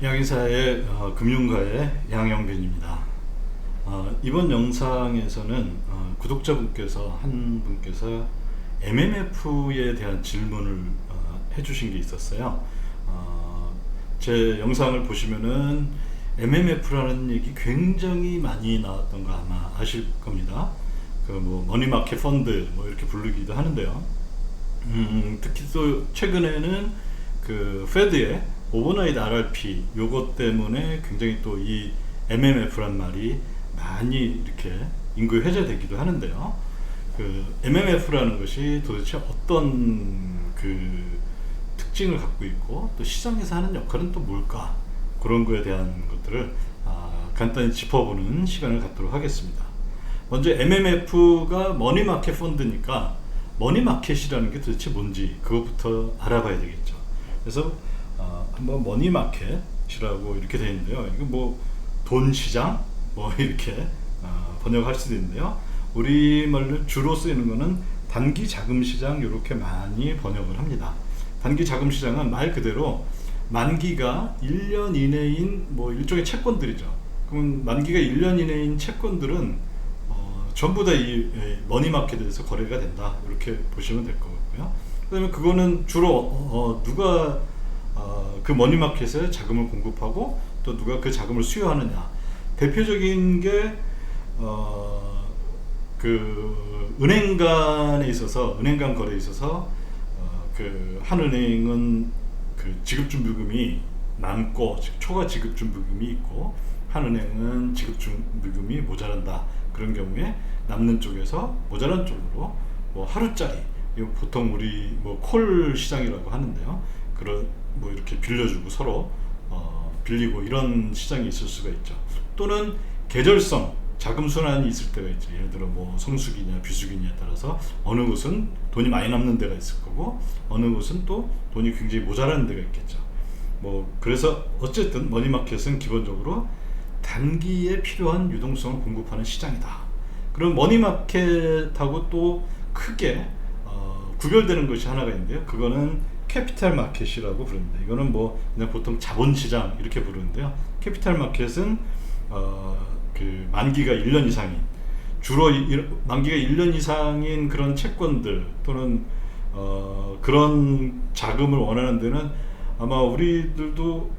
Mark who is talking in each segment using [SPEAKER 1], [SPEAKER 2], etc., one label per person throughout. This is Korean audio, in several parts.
[SPEAKER 1] 양의사의 금융가의 양영빈입니다. 이번 영상에서는 구독자분께서 한 분께서 MMF에 대한 질문을 해주신 게 있었어요. 제 영상을 보시면은 MMF라는 얘기 굉장히 많이 나왔던 거 아마 아실 겁니다. 그 뭐 머니마켓 펀드 뭐 이렇게 부르기도 하는데요. 특히 또 최근에는 그 페드의 오버나이트 RRP 요것 때문에 굉장히 또 이 MMF란 말이 많이 이렇게 인구 회자되기도 하는데요. 그 MMF라는 것이 도대체 어떤 그 특징을 갖고 있고 또 시장에서 하는 역할은 또 뭘까, 그런 거에 대한 것들을 간단히 짚어보는 시간을 갖도록 하겠습니다. 먼저 MMF가 머니마켓 펀드니까 머니마켓이라는 게 도대체 뭔지 그것부터 알아봐야 되겠죠. 그래서 한번 머니마켓이라고 이렇게 되어 있는데요. 이거 뭐 돈 시장 뭐 이렇게 번역할 수도 있는데요. 우리말로 주로 쓰이는 거는 단기 자금 시장 이렇게 많이 번역을 합니다. 단기 자금 시장은 말 그대로 만기가 1년 이내인 뭐 일종의 채권들이죠. 그럼 만기가 1년 이내인 채권들은 전부 다 이 머니마켓에서 거래가 된다, 이렇게 보시면 될 것 같고요. 그다음에 그거는 주로 누가 그 머니마켓에 자금을 공급하고 또 누가 그 자금을 수요하느냐. 대표적인 게 그 은행 간에 있어서, 은행 간 거래에 있어서 그 한 은행은 그 지급준비금이 남고 초과 지급준비금이 있고 한 은행은 지급준비금이 모자란다. 그런 경우에 남는 쪽에서 모자란 쪽으로 뭐 하루짜리, 이거 보통 우리 뭐 콜 시장이라고 하는데요. 그런 뭐 이렇게 빌려주고 서로 빌리고 이런 시장이 있을 수가 있죠. 또는 계절성 자금 순환이 있을 때가 있죠. 예를 들어 뭐 성수기냐 비수기냐에 따라서 어느 곳은 돈이 많이 남는 데가 있을 거고 어느 곳은 또 돈이 굉장히 모자라는 데가 있겠죠. 뭐 그래서 어쨌든 머니마켓은 기본적으로 단기에 필요한 유동성을 공급하는 시장이다. 그럼 머니마켓하고 또 크게 구별되는 것이 하나가 있는데요. 그거는 캐피탈 마켓이라고 부릅니다. 이거는 뭐 그냥 보통 자본시장 이렇게 부르는데요. 캐피탈 마켓은 그 만기가 1년 이상인, 주로 만기가 1년 이상인 그런 채권들 또는 그런 자금을 원하는 데는 아마 우리들도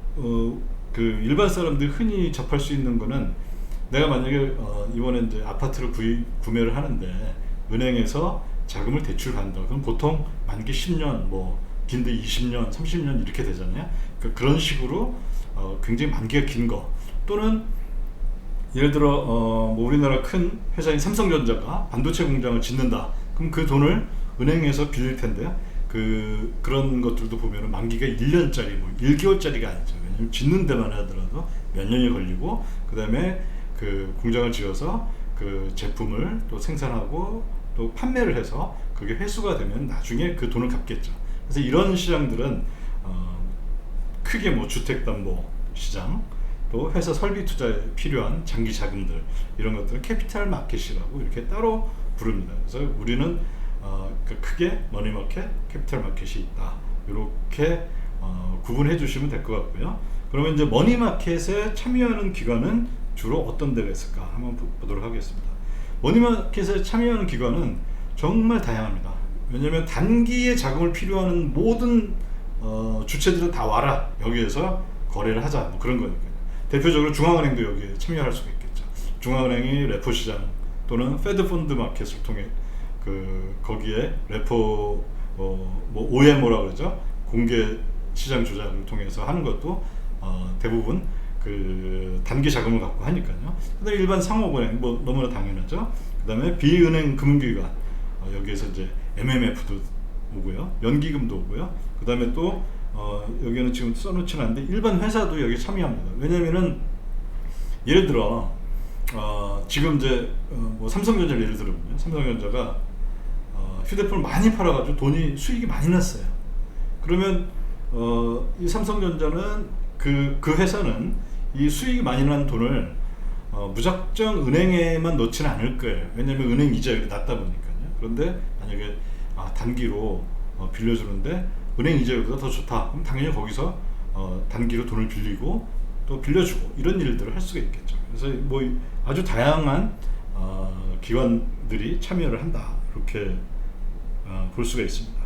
[SPEAKER 1] 그 일반 사람들이 흔히 접할 수 있는 거는, 내가 만약에 이번에 이제 아파트를 구매를 하는데 은행에서 자금을 대출한다. 그럼 보통 만기 10년, 뭐 긴데 20년, 30년 이렇게 되잖아요. 그러니까 그런 식으로 굉장히 만기가 긴 거, 또는 예를 들어 뭐 우리나라 큰 회사인 삼성전자가 반도체 공장을 짓는다. 그럼 그 돈을 은행에서 빌릴 텐데요. 그런 것들도 보면은 만기가 1년짜리, 뭐 1개월짜리가 아니죠. 왜냐면 짓는 데만 하더라도 몇 년이 걸리고, 그 다음에 그 공장을 지어서 그 제품을 또 생산하고 또 판매를 해서 그게 회수가 되면 나중에 그 돈을 갚겠죠. 그래서 이런 시장들은 크게 뭐 주택담보 시장, 또 회사 설비 투자에 필요한 장기 자금들, 이런 것들은 캐피탈 마켓이라고 이렇게 따로 부릅니다. 그래서 우리는 크게 머니마켓, 캐피탈 마켓이 있다, 이렇게 구분해 주시면 될 것 같고요. 그러면 이제 머니마켓에 참여하는 기관은 주로 어떤 데가 있을까 한번 보도록 하겠습니다. 머니마켓에 참여하는 기관은 정말 다양합니다. 왜냐하면 단기에 자금을 필요하는 모든 주체들은 다 와라, 여기에서 거래를 하자, 뭐 그런 거니까요. 대표적으로 중앙은행도 여기에 참여할 수가 있겠죠. 중앙은행이 레포 시장 또는 페드 펀드 마켓을 통해 거기에 레포 뭐 OMO라고 그러죠. 공개 시장 조작을 통해서 하는 것도 대부분 그 단기 자금을 갖고 하니까요. 그다음에 일반 상업은행 뭐 너무나 당연하죠. 그다음에 비은행 금융기관, 여기에서 이제 MMF도 오고요, 연기금도 오고요. 그다음에 또 여기는 지금 써놓지는 않는데 일반 회사도 여기 참여합니다. 왜냐면은 예를 들어 지금 이제 뭐 삼성전자를 예를 들어보면 삼성전자가 휴대폰을 많이 팔아가지고 돈이 수익이 많이 났어요. 그러면 이 삼성전자는 그 회사는 이 수익이 많이 난 돈을 무작정 은행에만 넣지는 않을 거예요. 왜냐면 은행 이자율이 낮다 보니까요. 그런데 만약에 단기로 빌려주는데 은행 이자율보다 더 좋다, 그럼 당연히 거기서 단기로 돈을 빌리고 또 빌려주고 이런 일들을 할 수가 있겠죠. 그래서 뭐 아주 다양한 기관들이 참여를 한다, 이렇게 볼 수가 있습니다.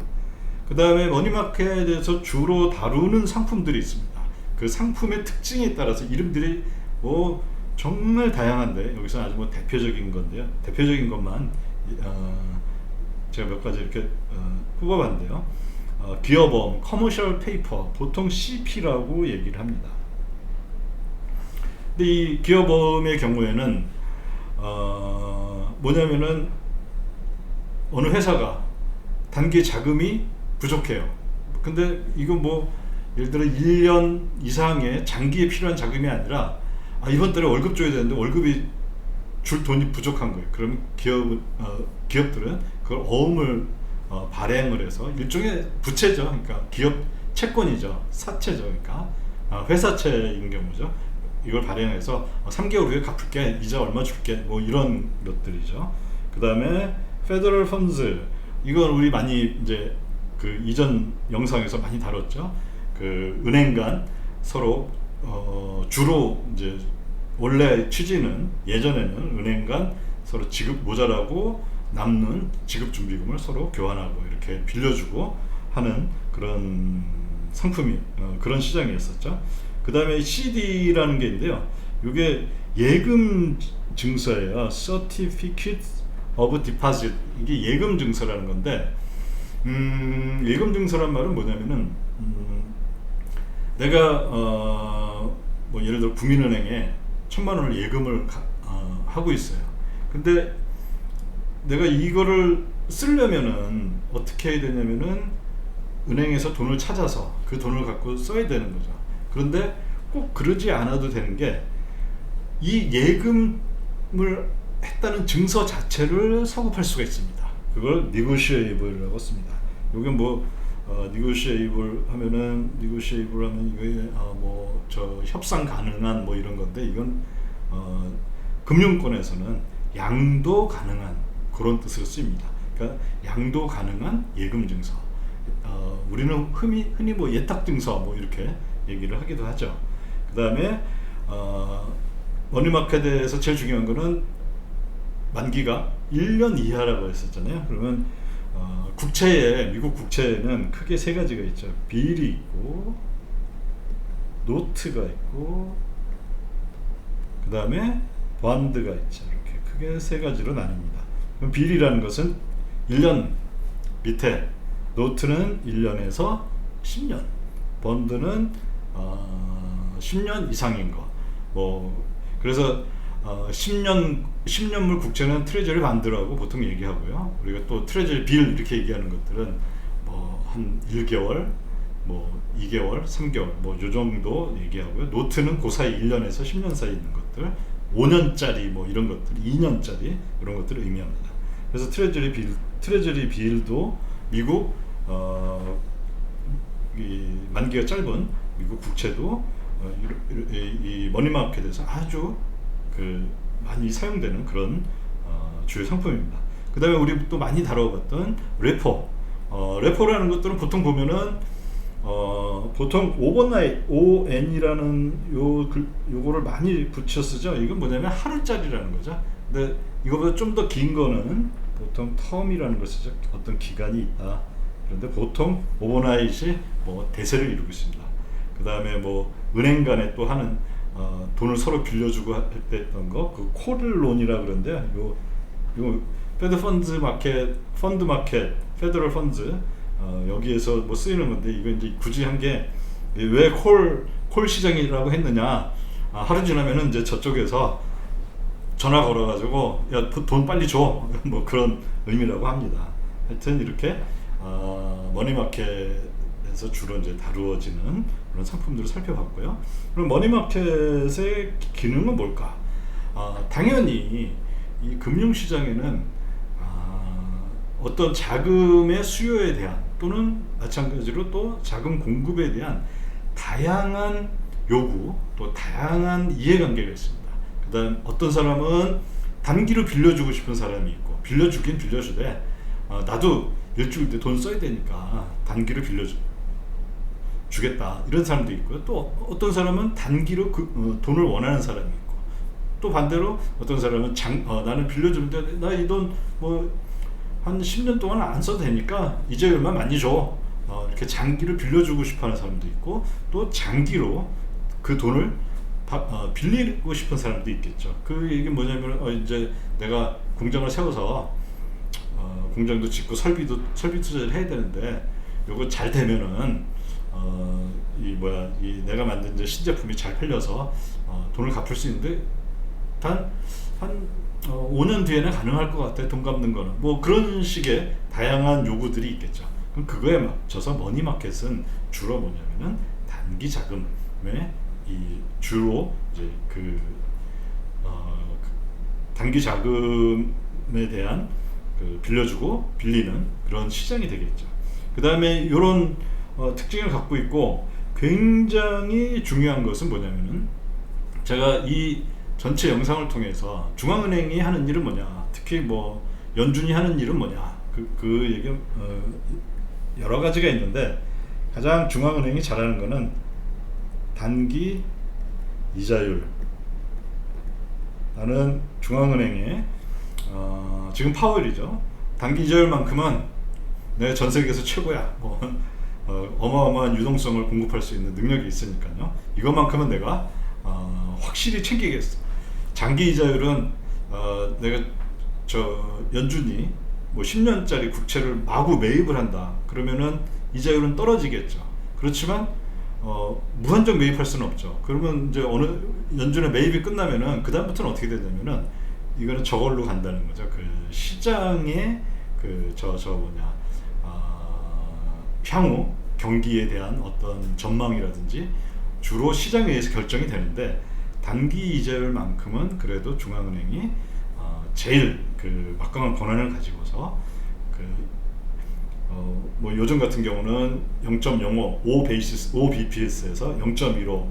[SPEAKER 1] 그 다음에 머니마켓에 대해서 주로 다루는 상품들이 있습니다. 그 상품의 특징에 따라서 이름들이 뭐 정말 다양한데, 여기서 아주 뭐 대표적인 건데요. 대표적인 것만 제가 몇 가지 이렇게 뽑아봤는데요. 기업원, 커머셜 페이퍼, 보통 CP라고 얘기를 합니다. 근데 이 기업원의 경우에는 뭐냐면은 어느 회사가 단기 자금이 부족해요. 근데 이거 뭐 예를 들어 1년 이상의 장기에 필요한 자금이 아니라 이번 달에 월급 줘야 되는데 월급이 줄 돈이 부족한 거예요. 그러면 기업들은 그걸 어음을 발행을 해서 일종의 부채죠. 그러니까 기업 채권이죠. 사채죠. 그러니까 회사채인 경우죠. 이걸 발행해서 3개월 후에 갚을게, 이자 얼마 줄게, 뭐 이런 것들이죠. 그 다음에 페더럴 펀즈, 이건 우리 많이 이제 그 이전 영상에서 많이 다뤘죠. 그 은행 간 서로 주로 이제 원래 취지는 예전에는 은행 간 서로 지급 모자라고 남는 지급 준비금을 서로 교환하고 이렇게 빌려주고 하는 그런 상품이 그런 시장이었었죠. 그 다음에 CD라는 게 있는데요. 이게 예금 증서예요. Certificate of Deposit. 이게 예금 증서라는 건데, 예금 증서란 말은 뭐냐면은 내가 뭐 예를 들어 국민은행에 1,000만 원을 예금을 하고 있어요. 근데 내가 이거를 쓰려면은 어떻게 해야 되냐면은 은행에서 돈을 찾아서 그 돈을 갖고 써야 되는 거죠. 그런데 꼭 그러지 않아도 되는 게, 이 예금을 했다는 증서 자체를 서급할 수가 있습니다. 그걸 negotiable이라고 씁니다. 이게 뭐 negotiable 하면은 이게 뭐 저 협상 가능한 뭐 이런 건데, 이건 금융권에서는 양도 가능한 그런 뜻으로 쓰입니다. 그러니까 양도 가능한 예금 증서. 우리는 흔히 뭐 예탁 증서 뭐 이렇게 얘기를 하기도 하죠. 그 다음에 머니마켓에서 제일 중요한 거는 만기가 1년 이하라고 했었잖아요. 그러면 미국 국채에는 크게 세 가지가 있죠. 빌이 있고, 노트가 있고, 그 다음에 본드가 있죠. 이렇게 크게 세 가지로 나뉩니다. 그럼 빌이라는 것은 1년 밑에, 노트는 1년에서 10년, 본드는 10년 이상인 거. 뭐 그래서 10년물 국채는 트레저리 반드라고 보통 얘기하고요. 우리가 또 트레저리 빌 이렇게 얘기하는 것들은 뭐 한 1개월, 뭐 2개월, 3개월 뭐 요 정도 얘기하고요. 노트는 그 사이 1년에서 10년 사이 있는 것들, 5년짜리 뭐 이런 것들, 2년짜리 이런 것들을 의미합니다. 그래서 트레저리 빌도 미국 이 만기가 짧은 미국 국채도 이 머니마켓에서 아주 많이 사용되는 그런 주요 상품입니다. 그 다음에 우리 또 많이 다뤄봤던 레포라는 것들은 보통 보면은 보통 오버나잇, ON이라는 요거를 많이 붙여 쓰죠. 이건 뭐냐면 하루짜리라는 거죠. 근데 이거보다 좀 더 긴 거는 보통 텀이라는 걸 쓰죠. 어떤 기간이 있다. 그런데 보통 오버나잇이 뭐 대세를 이루고 있습니다. 그 다음에 뭐 은행 간에 또 하는 돈을 서로 빌려주고 할 때 했던 거, 그 콜론이라 그러는데요. 요 페더 펀드 마켓, 페더럴 펀드 여기에서 뭐 쓰이는 건데, 이거 이제 굳이 한 게 왜 콜 시장이라고 했느냐? 하루 지나면은 이제 저쪽에서 전화 걸어가지고 야 돈 빨리 줘, 뭐 그런 의미라고 합니다. 하여튼 이렇게 머니마켓에서 주로 이제 다루어지는 그런 상품들을 살펴봤고요. 그럼 머니마켓의 기능은 뭘까? 당연히 이 금융시장에는 어떤 자금의 수요에 대한, 또는 마찬가지로 또 자금 공급에 대한 다양한 요구, 또 다양한 이해관계가 있습니다. 그 다음 어떤 사람은 단기로 빌려주고 싶은 사람이 있고, 빌려주긴 빌려주되 나도 일주일 때 돈 써야 되니까 단기로 빌려줘. 주겠다 이런 사람도 있고요. 또 어떤 사람은 단기로 돈을 원하는 사람이 있고, 또 반대로 어떤 사람은 나는 빌려주는데 나 이 돈 뭐 한 10년 동안 안 써도 되니까 이자율만 많이 줘, 이렇게 장기를 빌려주고 싶어하는 사람도 있고, 또 장기로 그 돈을 빌리고 싶은 사람도 있겠죠. 그 얘기 뭐냐면 이제 내가 공장을 세워서 공장도 짓고 설비 투자를 해야 되는데 요거 잘 되면은 이 내가 만든 이제 신제품이 잘 팔려서 돈을 갚을 수 있는데 한 5년 뒤에는 가능할 것 같아, 돈 갚는 거는. 뭐 그런 식의 다양한 요구들이 있겠죠. 그럼 그거에 맞춰서 머니마켓은 주로 뭐냐면은 단기 자금에 주로 이제 단기 자금에 대한 빌려주고 빌리는 그런 시장이 되겠죠. 그 다음에 이런 특징을 갖고 있고, 굉장히 중요한 것은 뭐냐면은, 제가 이 전체 영상을 통해서 중앙은행이 하는 일은 뭐냐, 특히 뭐 연준이 하는 일은 뭐냐, 그 얘기 여러 가지가 있는데, 가장 중앙은행이 잘하는 거는 단기 이자율. 나는 중앙은행의 지금 파월이죠. 단기 이자율만큼은 내가 전 세계에서 최고야. 뭐 어마어마한 유동성을 공급할 수 있는 능력이 있으니까요. 이것만큼은 내가 확실히 챙기겠어. 장기 이자율은 내가 연준이 뭐 10년짜리 국채를 마구 매입을 한다 그러면은 이자율은 떨어지겠죠. 그렇지만 무한정 매입할 수는 없죠. 그러면 이제 어느 연준의 매입이 끝나면은 그 다음부터는 어떻게 되냐면은 이거는 저걸로 간다는 거죠. 그 시장의 향후 경기에 대한 어떤 전망이라든지 주로 시장에 의해서 결정이 되는데, 단기 이자율만큼은 그래도 중앙은행이 제일 막강한 권한을 가지고서 뭐 요즘 같은 경우는 0.05 5bps에서 0.15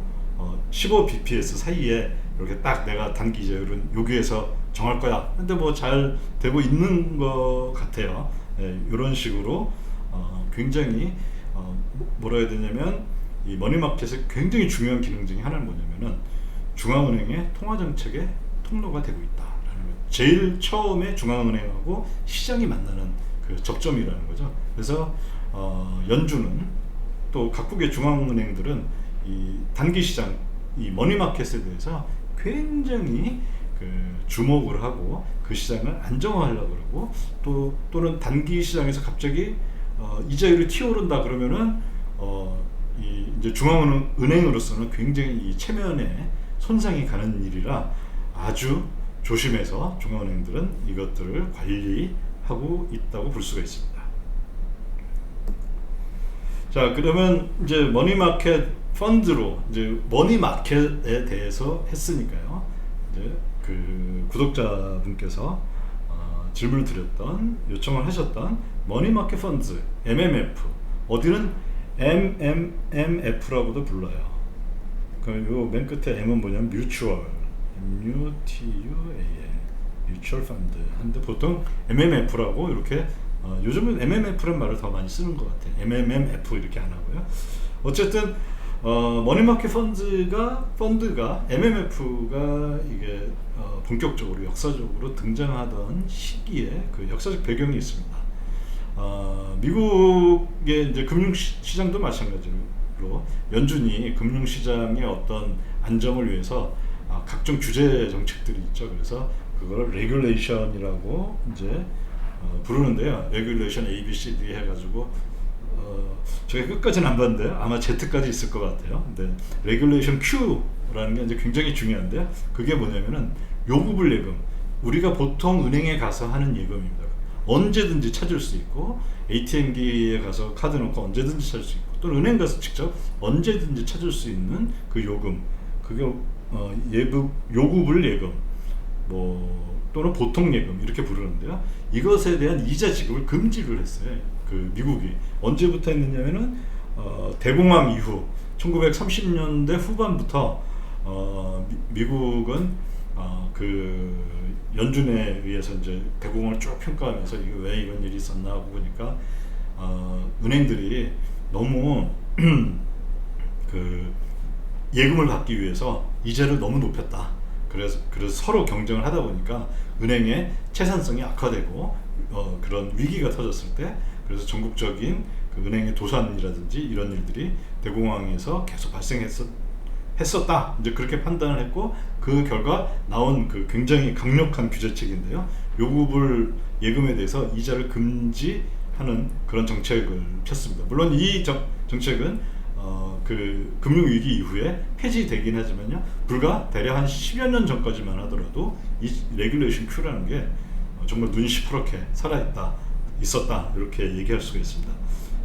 [SPEAKER 1] 15bps 사이에 이렇게 딱 내가 단기 이자율은 여기에서 정할 거야. 근데 뭐 잘 되고 있는 것 같아요. 이런 식으로 굉장히 뭐라 해야 되냐면, 이 머니마켓의 굉장히 중요한 기능 중에 하나는 뭐냐면은 중앙은행의 통화정책의 통로가 되고 있다라는 거예요. 제일 처음에 중앙은행하고 시장이 만나는 그 접점이라는 거죠. 그래서 연준은, 또 각국의 중앙은행들은 이 단기 시장, 이 머니마켓에 대해서 굉장히 주목을 하고 그 시장을 안정화하려고 그러고, 또는 단기 시장에서 갑자기 이자율이 튀어오른다 그러면은 이제 중앙은행으로서는 굉장히 이 체면에 손상이 가는 일이라 아주 조심해서 중앙은행들은 이것들을 관리하고 있다고 볼 수가 있습니다. 자, 그러면 이제 머니마켓 펀드로 이제 머니마켓에 대해서 했으니까요. 이제 구독자분께서 질문을 드렸던, 요청을 하셨던 머니마켓 펀드 MMF, 어디는 MMMF라고도 불러요. 요 맨 끝에 M은 뭐냐면 뮤추얼, MUTUAL, 뮤추얼 펀드 한데 보통 MMF라고 이렇게 요즘은 MMF라는 말을 더 많이 쓰는 것 같아요. MMMF 이렇게 안 하고요. 어쨌든 머니마켓 펀드가 MMF가 이게 본격적으로 역사적으로 등장하던 시기에 그 역사적 배경이 있습니다. 미국의 이제 금융시장도 마찬가지로 연준이 금융시장의 어떤 안정을 위해서 각종 규제 정책들이 있죠. 그래서 그걸 레귤레이션이라고 이제 부르는데요. 레귤레이션 A, B, C, D 해가지고 제가 끝까지는 안 봤는데 아마 Z까지 있을 것 같아요. 근데 레귤레이션 Q라는 게 이제 굉장히 중요한데요. 그게 뭐냐면은 요구불 예금. 우리가 보통 은행에 가서 하는 예금입니다. 언제든지 찾을 수 있고, ATM기에 가서 카드 넣고 언제든지 찾을 수 있고, 또는 은행 가서 직접 언제든지 찾을 수 있는 그 요금, 그게 요구불 예금, 뭐 또는 보통 예금 이렇게 부르는데요. 이것에 대한 이자 지급을 금지를 했어요. 미국이 언제부터 했느냐면은 대공황 이후 1930년대 후반부터 미국은 연준에 의해서 이제 대공황을 쭉 평가하면서 이게 왜 이런 일이 있었나 하고 보니까 은행들이 너무 그 예금을 받기 위해서 이자를 너무 높였다. 그래서 서로 경쟁을 하다 보니까 은행의 채산성이 악화되고 그런 위기가 터졌을 때, 그래서 전국적인 그 은행의 도산이라든지 이런 일들이 대공황에서 계속 발생했었다. 이제 그렇게 판단을 했고, 그 결과 나온 그 굉장히 강력한 규제책인데요. 요구불 예금에 대해서 이자를 금지하는 그런 정책을 폈습니다. 물론 이 정책은 그 금융위기 이후에 폐지되긴 하지만요, 불과 대략 한 10여 년 전까지만 하더라도 이 레귤레이션 Q라는 게 정말 눈이 시퍼렇게 있었다 이렇게 얘기할 수가 있습니다.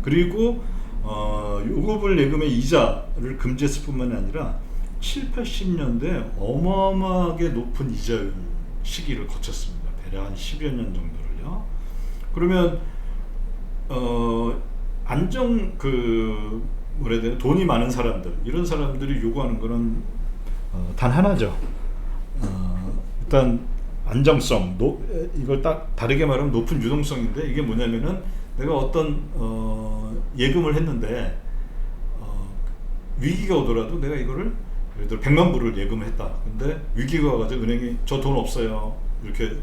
[SPEAKER 1] 그리고 요구불 예금의 이자를 금지했을 뿐만 아니라 7, 80년대 어마어마하게 높은 이자율 시기를 거쳤습니다. 대략 한 10여 년 정도를요. 그러면 뭐라 해야 되나, 돈이 많은 사람들, 이런 사람들이 요구하는 거는 단 하나죠. 일단 안정성, 이걸 딱 다르게 말하면 높은 유동성인데, 이게 뭐냐면은 내가 어떤 예금을 했는데 위기가 오더라도 내가 이거를 예를 들어 100만 불을 예금을 했다. 근데 위기가 와가지고 은행이 저 돈 없어요, 이렇게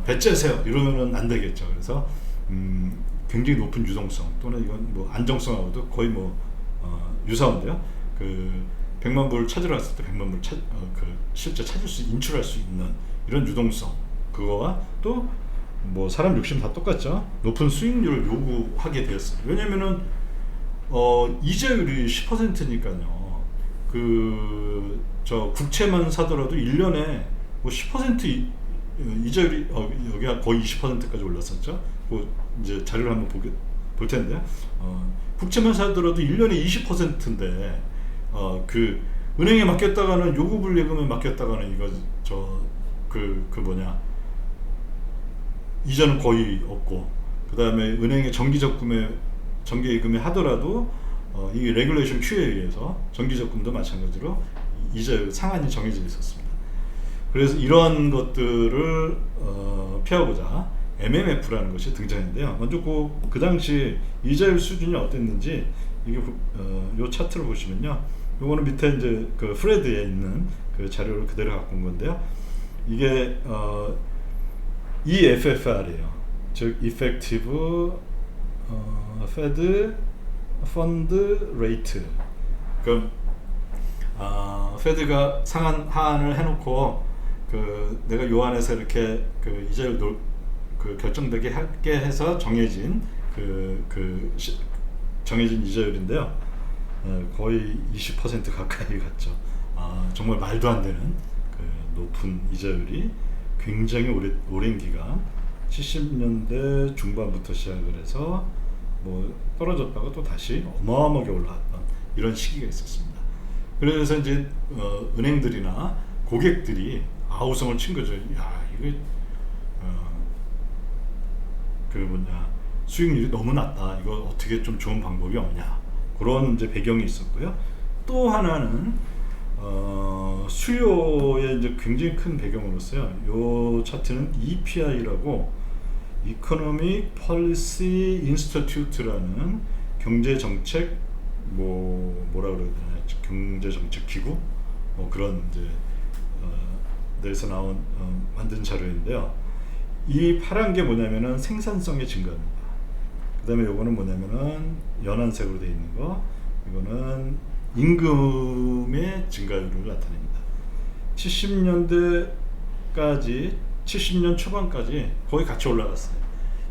[SPEAKER 1] 배째세요, 이러면은 안 되겠죠. 그래서 굉장히 높은 유동성, 또는 이건 뭐 안정성하고도 거의 유사한데요. 그 100만 불을 찾으러 갔을 때 100만 불 실제 인출할 수 있는 이런 유동성, 그거와 또 뭐 사람 욕심 다 똑같죠. 높은 수익률을 요구하게 되었어요. 왜냐면은 이자율이 10%니까요. 국채만 사더라도 1년에 뭐 10% 이자율이 여기가 거의 20%까지 올랐었죠. 이제 자료를 한번 볼 텐데, 국채만 사더라도 1년에 20%인데 은행에 맡겼다가는 요구불 예금에 맡겼다가는 이거 이자는 거의 없고, 그 다음에 은행의 정기예금에 하더라도 이 레귤레이션 Q에 의해서 정기적금도 마찬가지로 이자율 상한이 정해져 있었습니다. 그래서 이런 것들을 피하고자 MMF라는 것이 등장했는데요. 먼저 그 당시 이자율 수준이 어땠는지, 이게 요 차트를 보시면요, 요거는 밑에 이제 그 프레드에 있는 그 자료를 그대로 갖고 온 건데요. 이게 EFFR이에요. 즉 Effective Fed Fund Rate. 그럼 페드가 하한을 해놓고 내가 요 안에서 이렇게 이자율 결정되게 하게 해서 정해진 정해진 이자율인데요. 거의 20% 가까이 갔죠. 정말 말도 안 되는 높은 이자율이 굉장히 오랜 기간, 70년대 중반부터 시작을 해서 뭐 떨어졌다가 또 다시 어마어마하게 올라왔던 이런 시기가 있었습니다. 그래서 이제 은행들이나 고객들이 아우성을 친 거죠. 야, 이거 수익률이 너무 낮다. 이거 어떻게 좀 좋은 방법이 없냐. 그런 이제 배경이 있었고요. 또 하나는 수요의 이제 굉장히 큰 배경으로서요. 요 차트는 EPI라고 Economic Policy Institute라는 경제정책 뭐라 그래야 되나, 경제정책 기구 그런 이제 데서 만든 자료인데요. 이 파란 게 뭐냐면은 생산성의 증가입니다. 그 다음에 요거는 뭐냐면은 연한색으로 되어 있는 거, 이거는 임금의 증가율을 나타냅니다. 70년 초반까지 거의 같이 올라갔어요.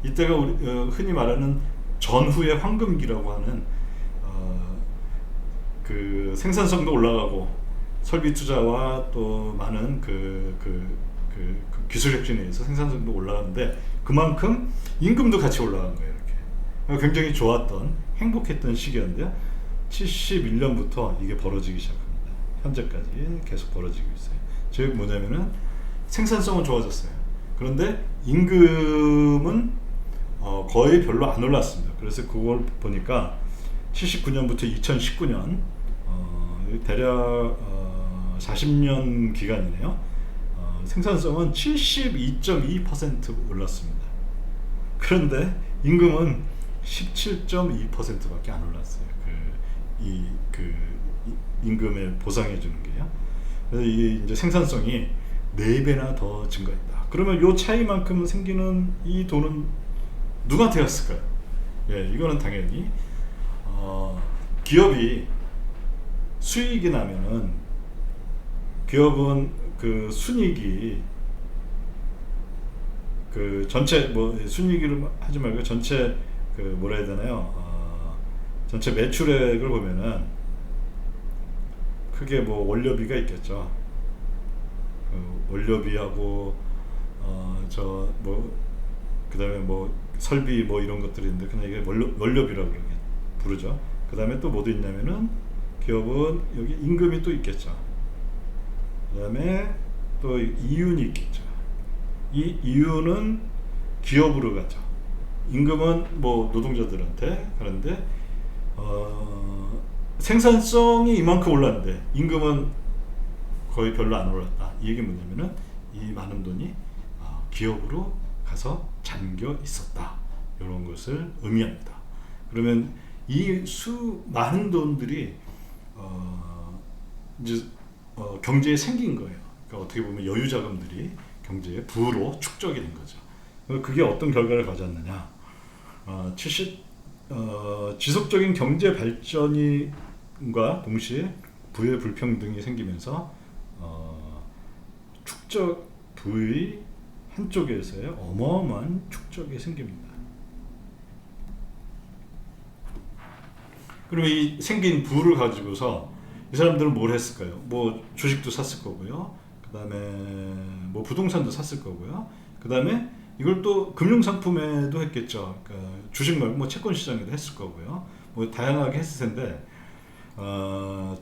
[SPEAKER 1] 이때가 우리 흔히 말하는 전후의 황금기라고 하는 그 생산성도 올라가고 설비 투자와 또 많은 기술 혁신에 의해서 생산성도 올라가는데, 그만큼 임금도 같이 올라간 거예요. 이렇게 굉장히 좋았던, 행복했던 시기였는데요. 71년부터 이게 벌어지기 시작합니다. 현재까지 계속 벌어지고 있어요. 즉 뭐냐면은 생산성은 좋아졌어요. 그런데 임금은 거의 별로 안 올랐습니다. 그래서 그걸 보니까 79년부터 2019년 대략 40년 기간이네요. 생산성은 72.2% 올랐습니다. 그런데 임금은 17.2%밖에 안 올랐어요. 임금에 보상해 주는 게요. 그래서 이게 이제 생산성이 4배나 더 증가했다. 그러면 요 차이만큼 생기는 이 돈은 누구한테 갔을까요? 예, 이거는 당연히 기업이 수익이 나면은 기업은 그 순이익이 그 전체 뭐 순이익을 하지 말고 전체 그 뭐라 해야 되나요? 전체 매출액을 보면은 크게 뭐 원료비가 있겠죠. 그 원료비하고 저 뭐 그다음에 뭐 설비 뭐 이런 것들이 있는데 그냥 이게 원료비라고 이렇게 부르죠. 그다음에 또 뭐도 있냐면은 기업은 여기 임금이 또 있겠죠. 그다음에 또 이윤이 있겠죠. 이 이윤은 기업으로 가죠. 임금은 뭐 노동자들한테. 그런데 생산성이 이만큼 올랐는데 임금은 거의 별로 안 올랐다. 이 얘기 뭐냐면은 이 많은 돈이 기업으로 가서 잠겨 있었다. 이런 것을 의미합니다. 그러면 이 많은 돈들이 이제 경제에 생긴 거예요. 그러니까 어떻게 보면 여유 자금들이 경제의 부로 축적이 된 거죠. 그게 어떤 결과를 가졌느냐? 지속적인 경제 발전과 동시에 부의 불평등이 생기면서 축적 부의 한쪽에서의 어마어마한 축적이 생깁니다. 그럼 이 생긴 부를 가지고서 이 사람들은 뭘 했을까요? 뭐 주식도 샀을 거고요. 그 다음에 뭐 부동산도 샀을 거고요. 그 다음에 이걸 또 금융상품에도 했겠죠. 그러니까 주식 말고 뭐 채권 시장에도 했을 거고요. 뭐 다양하게 했을 텐데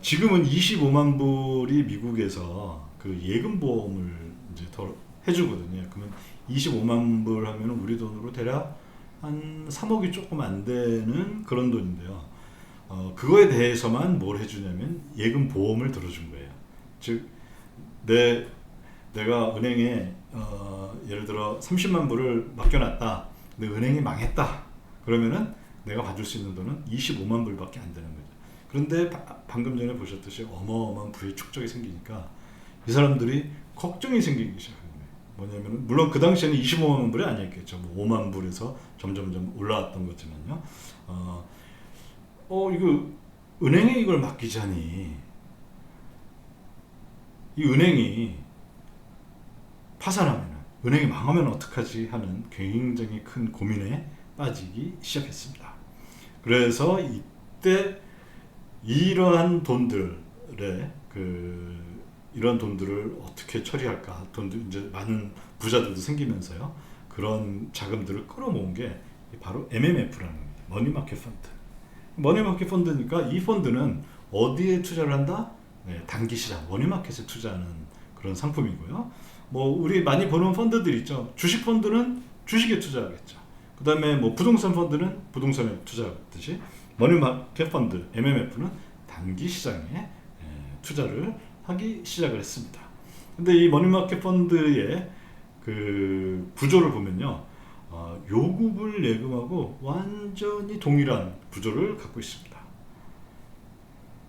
[SPEAKER 1] 지금은 25만 불이 미국에서 그 예금보험을 이제 더 해주거든요. 그러면 25만 불 하면 우리 돈으로 대략 한 3억이 조금 안 되는 그런 돈인데요. 그거에 대해서만 뭘 해주냐면 예금 보험을 들어준 거예요. 즉 내가 은행에 예를 들어 30만 불을 맡겨놨다. 근데 은행이 망했다. 그러면은 내가 받을 수 있는 돈은 25만 불밖에 안 되는 거죠. 그런데 방금 전에 보셨듯이 어마어마한 부의 축적이 생기니까 이 사람들이 걱정이 생기기 시작한 거예요. 뭐냐면 물론 그 당시에는 25만 불이 아니었겠죠. 뭐 5만 불에서 점점점 올라왔던 거지만요. 이거 은행에 이걸 맡기자니 이 은행이 파산하면 은행이 망하면 어떡하지 하는 굉장히 큰 고민에 빠지기 시작했습니다. 그래서 이때 이러한 돈들의 이런 돈들을 어떻게 처리할까? 돈들 이제 많은 부자들도 생기면서요. 그런 자금들을 끌어모은 게 바로 MMF라는 겁니다. 머니마켓 펀드. 머니마켓 펀드니까 이 펀드는 어디에 투자를 한다? 네, 단기 시장, 머니마켓에 투자하는 그런 상품이고요. 뭐 우리 많이 보는 펀드들 있죠. 주식 펀드는 주식에 투자하겠죠. 그 다음에 뭐 부동산 펀드는 부동산에 투자하듯이 머니마켓 펀드 MMF는 단기 시장에 투자를 하기 시작을 했습니다. 근데 이 머니마켓 펀드의 그 구조를 보면요, 요금을 예금하고 완전히 동일한 구조를 갖고 있습니다.